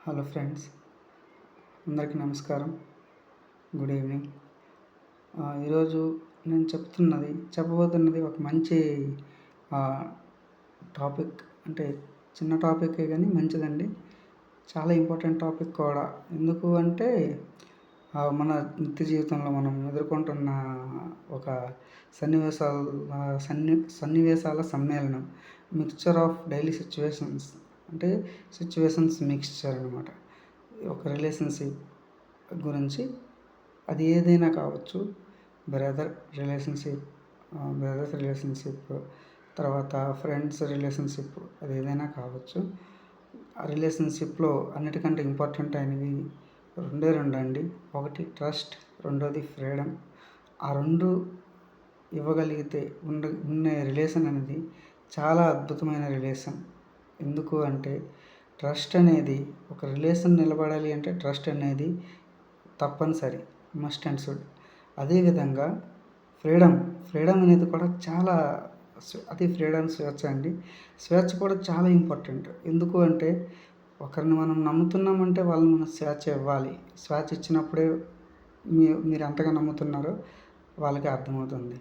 Hello friends, అందరికీ నమస్కారం. Good evening. ఈరోజు నేను చెప్పబోతున్నది ఒక మంచి టాపిక్. అంటే చిన్న టాపికే కానీ మంచిదండి. చాలా ఇంపార్టెంట్ టాపిక్ కూడా. ఎందుకు అంటే మన నిత్య జీవితంలో మనం ఎదుర్కొంటున్న ఒక సన్నివేశాల సమ్మేళనం, మిక్స్చర్ ఆఫ్ డైలీ సిచ్యువేషన్స్. అంటే సిచ్యువేషన్స్ మిక్స్చర్ అనమాట. ఒక రిలేషన్షిప్ గురించి, అది ఏదైనా కావచ్చు. బ్రదర్స్ రిలేషన్షిప్, తర్వాత ఫ్రెండ్స్ రిలేషన్షిప్, అది ఏదైనా కావచ్చు. ఆ రిలేషన్షిప్లో అన్నిటికంటే ఇంపార్టెంట్ అయినవి రెండు అండి. ఒకటి ట్రస్ట్, రెండోది ఫ్రీడమ్. ఆ రెండు ఇవ్వగలిగితే ఉండే రిలేషన్ అనేది చాలా అద్భుతమైన రిలేషన్. ఎందుకు అంటే ట్రస్ట్ అనేది, ఒక రిలేషన్ నిలబడాలి అంటే ట్రస్ట్ అనేది తప్పనిసరి, మస్ట్ అండ్ షుడ్. అదేవిధంగా ఫ్రీడమ్ అనేది కూడా చాలా, అది స్వేచ్ఛ అండి. స్వేచ్ఛ కూడా చాలా ఇంపార్టెంట్. ఎందుకు అంటే ఒకరిని మనం నమ్ముతున్నామంటే వాళ్ళని మనం స్వేచ్ఛ ఇవ్వాలి. స్వేచ్ఛ ఇచ్చినప్పుడే మీరు ఎంతగా నమ్ముతున్నారో వాళ్ళకి అర్థమవుతుంది.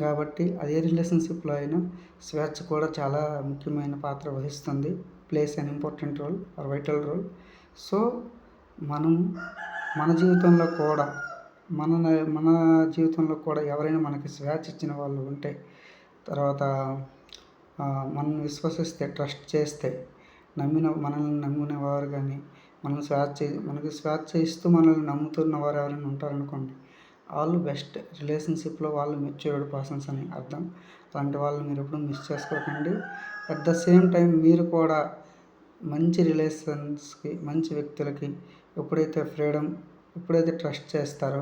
కాబట్టి అదే రిలేషన్షిప్లో అయినా స్వేచ్ఛ కూడా చాలా ముఖ్యమైన పాత్ర వహిస్తుంది. Plays an important role or vital role. So మనం మన జీవితంలో కూడా ఎవరైనా మనకి స్వేచ్ఛ ఇచ్చిన వాళ్ళు ఉంటే, తర్వాత మనల్ని విశ్వసిస్తే, ట్రస్ట్ చేస్తే, మనల్ని నమ్మినవారు కానీ, మనకి స్వేచ్ఛ ఇస్తూ మనల్ని నమ్ముతున్న వారు ఎవరైనా ఉంటారనుకోండి, వాళ్ళు బెస్ట్ రిలేషన్షిప్లో వాళ్ళు మెచ్యూర్డ్ పర్సన్స్ అని అర్థం. అలాంటి వాళ్ళని మీరు ఎప్పుడు మిస్ చేసుకోకండి. అట్ ద సేమ్ టైం మీరు కూడా మంచి రిలేషన్స్కి, మంచి వ్యక్తులకి ఎప్పుడైతే ట్రస్ట్ చేస్తారో,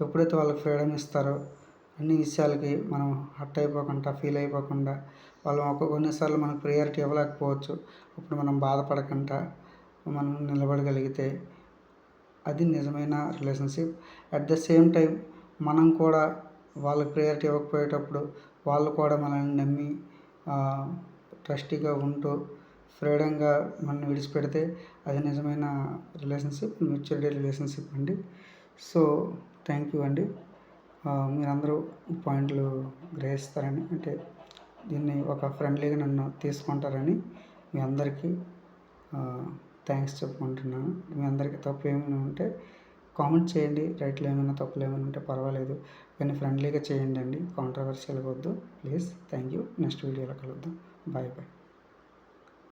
ఎప్పుడైతే వాళ్ళకి ఫ్రీడమ్ ఇస్తారో, అన్ని విషయాలకి మనం హర్ట్ అయిపోకుండా, ఫీల్ అయిపోకుండా, వాళ్ళు కొన్నిసార్లు మనకు ప్రయారిటీ ఇవ్వలేకపోవచ్చు. అప్పుడు మనం బాధపడకుండా మనం నిలబడగలిగితే అది నిజమైన relationship. At the same time మనం కూడా వాళ్ళకి ప్రయారిటీ ఇవ్వకపోయేటప్పుడు వాళ్ళు కూడా మనల్ని నమ్మి ట్రస్టీగా ఉంటూ ఫ్రీడంగా మనల్ని విడిచిపెడితే అది నిజమైన రిలేషన్షిప్, మ్యూచువల్ రిలేషన్షిప్ అండి. సో థ్యాంక్ యూ అండి. మీరందరూ పాయింట్లు గ్రహిస్తారని, అంటే దీన్ని ఒక ఫ్రెండ్లీగా నన్ను తీసుకుంటారని మీ అందరికీ థ్యాంక్స్ చెప్పుకుంటున్నాను. మీ అందరికీ తప్పు ఏమైనా ఉంటే కామెంట్ చేయండి. రైట్లో ఏమైనా తప్పులు ఏమైనా ఉంటే పర్వాలేదు, కానీ ఫ్రెండ్లీగా చేయండి అండి. కాంట్రవర్షియల్ వద్దు ప్లీజ్. Thank you. నెక్స్ట్ వీడియోలో కలుద్దాం. బాయ్.